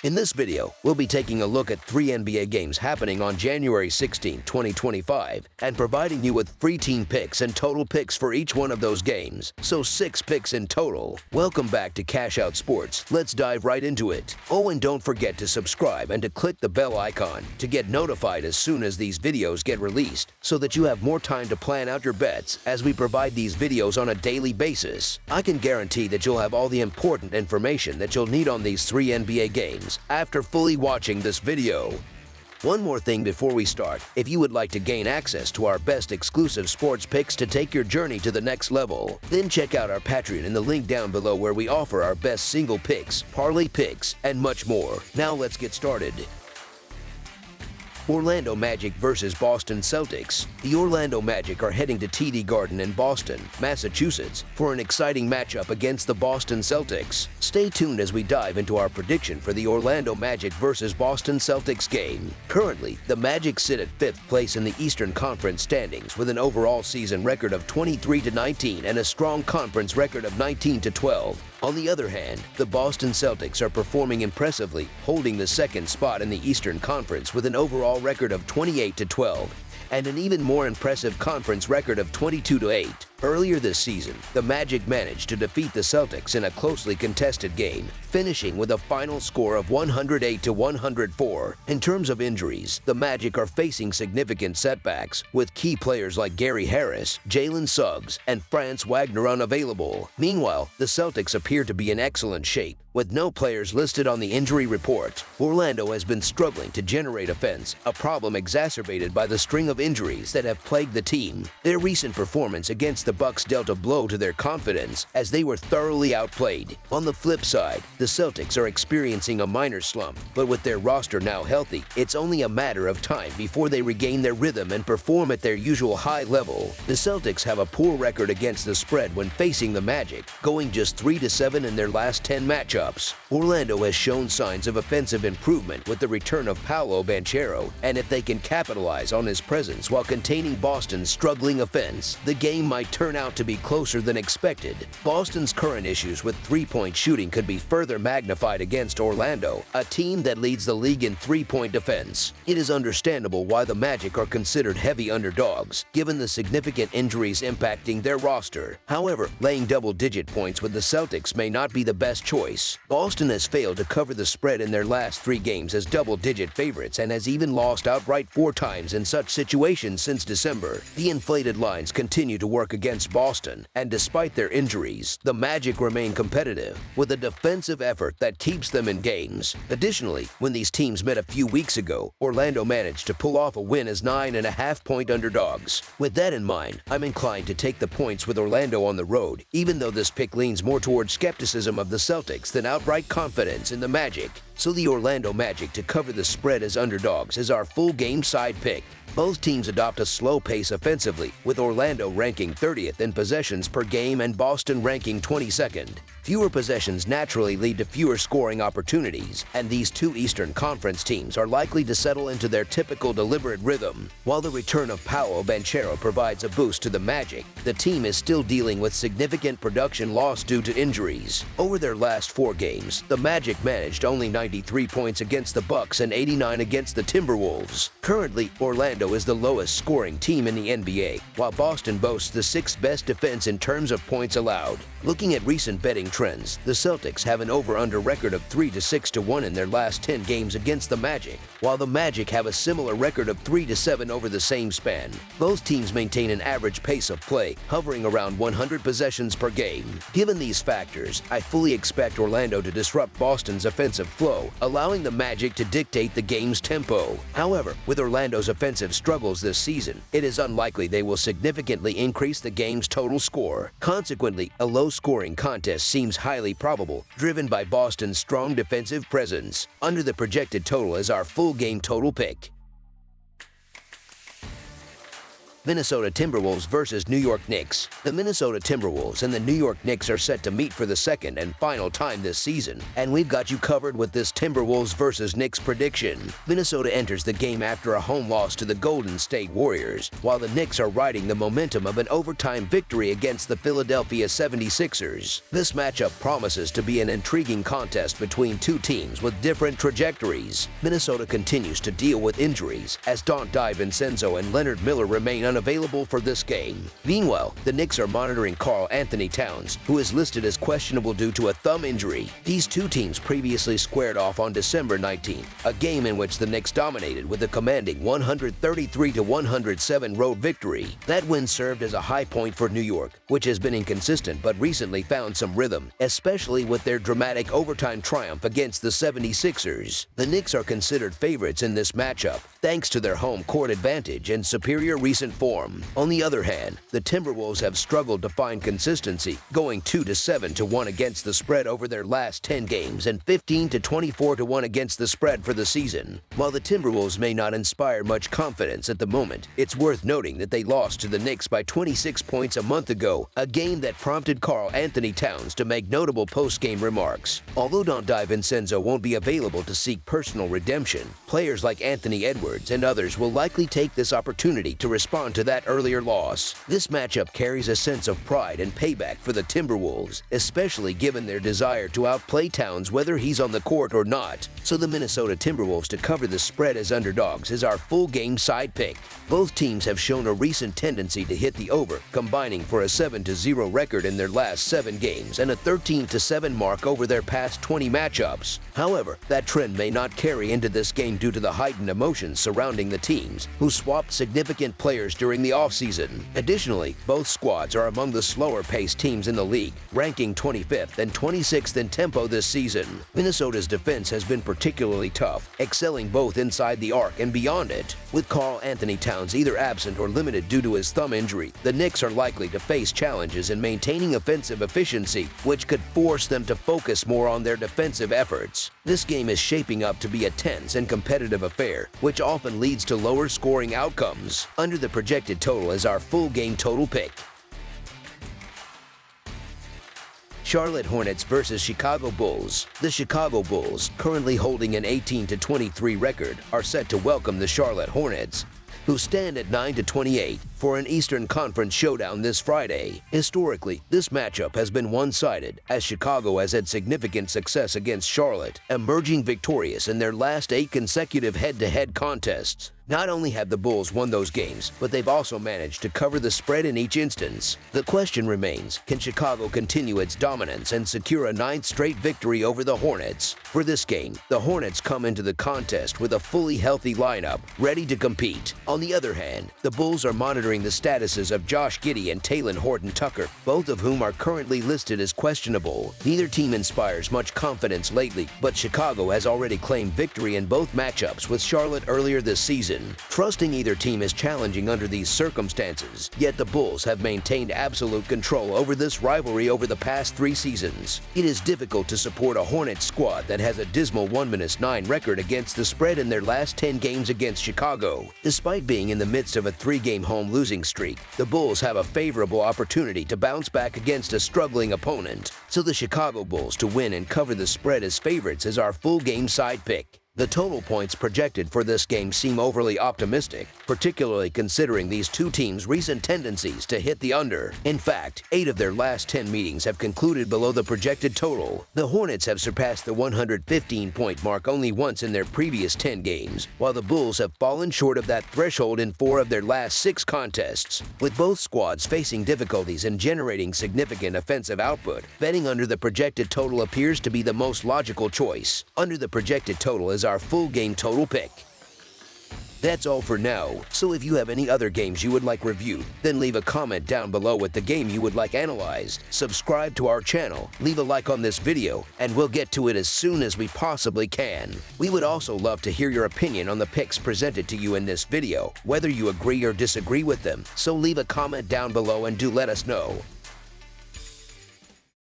In this video, we'll be taking a look at 3 NBA games happening on January 16, 2025, and providing you with free team picks and total picks for each one of those games, so 6 picks in total. Welcome back to Cash Out Sports. Let's dive right into it. Oh, and don't forget to subscribe and to click the bell icon to get notified as soon as these videos get released, so that you have more time to plan out your bets as we provide these videos on a daily basis. I can guarantee that you'll have all the important information that you'll need on these 3 NBA games after fully watching this video. One more thing before we start: if you would like to gain access to our best exclusive sports picks to take your journey to the next level, then check out our Patreon in the link down below, where we offer our best single picks, parlay picks, and much more. Now let's get started. Orlando Magic versus Boston Celtics. The Orlando Magic are heading to TD Garden in Boston, Massachusetts, for an exciting matchup against the Boston Celtics. Stay tuned as we dive into our prediction for the Orlando Magic versus Boston Celtics game. Currently, the Magic sit at 5th place in the Eastern Conference standings with an overall season record of 23-19 and a strong conference record of 19-12. On the other hand, the Boston Celtics are performing impressively, holding the 2nd spot in the Eastern Conference with an overall record of 28-12 and an even more impressive conference record of 22-8. Earlier this season, the Magic managed to defeat the Celtics in a closely contested game, finishing with a final score of 108-104. In terms of injuries, the Magic are facing significant setbacks, with key players like Gary Harris, Jalen Suggs, and Franz Wagner unavailable. Meanwhile, the Celtics appear to be in excellent shape, with no players listed on the injury report. Orlando has been struggling to generate offense, a problem exacerbated by the string of injuries that have plagued the team. Their recent performance against the Bucks dealt a blow to their confidence, as they were thoroughly outplayed. On the flip side, the Celtics are experiencing a minor slump, but with their roster now healthy, it's only a matter of time before they regain their rhythm and perform at their usual high level. The Celtics have a poor record against the spread when facing the Magic, going just 3-7 in their last 10 matchups. Orlando has shown signs of offensive improvement with the return of Paolo Banchero, and if they can capitalize on his presence while containing Boston's struggling offense, the game might turn out to be closer than expected. Boston's current issues with three-point shooting could be further magnified against Orlando, a team that leads the league in three-point defense. It is understandable why the Magic are considered heavy underdogs, given the significant injuries impacting their roster. However, laying double-digit points with the Celtics may not be the best choice. Boston has failed to cover the spread in their last 3 games as double-digit favorites and has even lost outright 4 times in such situations since December. The inflated lines continue to work against Boston, and despite their injuries, the Magic remain competitive, with a defensive effort that keeps them in games. Additionally, when these teams met a few weeks ago, Orlando managed to pull off a win as 9.5-point underdogs. With that in mind, I'm inclined to take the points with Orlando on the road, even though this pick leans more towards skepticism of the Celtics than outright confidence in the Magic. So the Orlando Magic to cover the spread as underdogs is our full game side pick. Both teams adopt a slow pace offensively, with Orlando ranking 30th in possessions per game and Boston ranking 22nd. Fewer possessions naturally lead to fewer scoring opportunities, and these 2 Eastern Conference teams are likely to settle into their typical deliberate rhythm. While the return of Paolo Banchero provides a boost to the Magic, the team is still dealing with significant production loss due to injuries. Over their last 4 games, the Magic managed only 93 points against the Bucks and 89 against the Timberwolves. Currently, Orlando is the lowest scoring team in the NBA, while Boston boasts the 6th best defense in terms of points allowed. Looking at recent betting trends, the Celtics have an over-under record of 3-6-1 in their last 10 games against the Magic, while the Magic have a similar record of 3-7 over the same span. Both teams maintain an average pace of play, hovering around 100 possessions per game. Given these factors, I fully expect Orlando to disrupt Boston's offensive flow, allowing the Magic to dictate the game's tempo. However, with Orlando's offensive struggles this season, it is unlikely they will significantly increase the game's total score. Consequently, a low-scoring contest seems highly probable, driven by Boston's strong defensive presence. Under the projected total is our full game total pick. Minnesota Timberwolves versus New York Knicks. The Minnesota Timberwolves and the New York Knicks are set to meet for the second and final time this season, and we've got you covered with this Timberwolves versus Knicks prediction. Minnesota enters the game after a home loss to the Golden State Warriors, while the Knicks are riding the momentum of an overtime victory against the Philadelphia 76ers. This matchup promises to be an intriguing contest between two teams with different trajectories. Minnesota continues to deal with injuries as Dante DiVincenzo and Leonard Miller remain unavailable for this game. Meanwhile, the Knicks are monitoring Karl Anthony Towns, who is listed as questionable due to a thumb injury. These two teams previously squared off on December 19th, a game in which the Knicks dominated with a commanding 133-107 road victory. That win served as a high point for New York, which has been inconsistent but recently found some rhythm, especially with their dramatic overtime triumph against the 76ers. The Knicks are considered favorites in this matchup, thanks to their home court advantage and superior recent form. On the other hand, the Timberwolves have struggled to find consistency, going 2-7-1 against the spread over their last 10 games and 15-24-1 against the spread for the season. While the Timberwolves may not inspire much confidence at the moment, it's worth noting that they lost to the Knicks by 26 points a month ago, a game that prompted Karl Anthony Towns to make notable post-game remarks. Although Dante DiVincenzo won't be available to seek personal redemption, players like Anthony Edwards and others will likely take this opportunity to respond to that earlier loss. This matchup carries a sense of pride and payback for the Timberwolves, especially given their desire to outplay Towns whether he's on the court or not. So the Minnesota Timberwolves to cover the spread as underdogs is our full game side pick. Both teams have shown a recent tendency to hit the over, combining for a 7-0 record in their last 7 games and a 13-7 mark over their past 20 matchups. However, that trend may not carry into this game due to the heightened emotions surrounding the teams, who swapped significant players during the offseason. Additionally, both squads are among the slower-paced teams in the league, ranking 25th and 26th in tempo this season. Minnesota's defense has been particularly tough, excelling both inside the arc and beyond it. With Karl Anthony Towns either absent or limited due to his thumb injury, the Knicks are likely to face challenges in maintaining offensive efficiency, which could force them to focus more on their defensive efforts. This game is shaping up to be a tense and competitive affair, which often leads to lower scoring outcomes. Under the projected total is our full game total pick. Charlotte Hornets versus Chicago Bulls. The Chicago Bulls, currently holding an 18-23 record, are set to welcome the Charlotte Hornets, who stand at 9-28, for an Eastern Conference showdown this Friday. Historically, this matchup has been one-sided, as Chicago has had significant success against Charlotte, emerging victorious in their last 8 consecutive head-to-head contests. Not only have the Bulls won those games, but they've also managed to cover the spread in each instance. The question remains, can Chicago continue its dominance and secure a 9th straight victory over the Hornets? For this game, the Hornets come into the contest with a fully healthy lineup, ready to compete. On the other hand, the Bulls are monitoring the statuses of Josh Giddey and Talen Horton-Tucker, both of whom are currently listed as questionable. Neither team inspires much confidence lately, but Chicago has already claimed victory in both matchups with Charlotte earlier this season. Trusting either team is challenging under these circumstances, yet the Bulls have maintained absolute control over this rivalry over the past 3 seasons. It is difficult to support a Hornets squad that has a dismal 1-9 record against the spread in their last 10 games against Chicago. Despite being in the midst of a 3-game home losing streak, the Bulls have a favorable opportunity to bounce back against a struggling opponent. So the Chicago Bulls to win and cover the spread as favorites is our full game side pick. The total points projected for this game seem overly optimistic, particularly considering these two teams' recent tendencies to hit the under. In fact, 8 of their last 10 meetings have concluded below the projected total. The Hornets have surpassed the 115-point mark only once in their previous 10 games, while the Bulls have fallen short of that threshold in 4 of their last 6 contests. With both squads facing difficulties in generating significant offensive output, betting under the projected total appears to be the most logical choice. Under the projected total is our full game total pick. That's all for now, so if you have any other games you would like reviewed, then leave a comment down below with the game you would like analyzed, subscribe to our channel, leave a like on this video, and we'll get to it as soon as we possibly can. We would also love to hear your opinion on the picks presented to you in this video, whether you agree or disagree with them, so leave a comment down below and do let us know.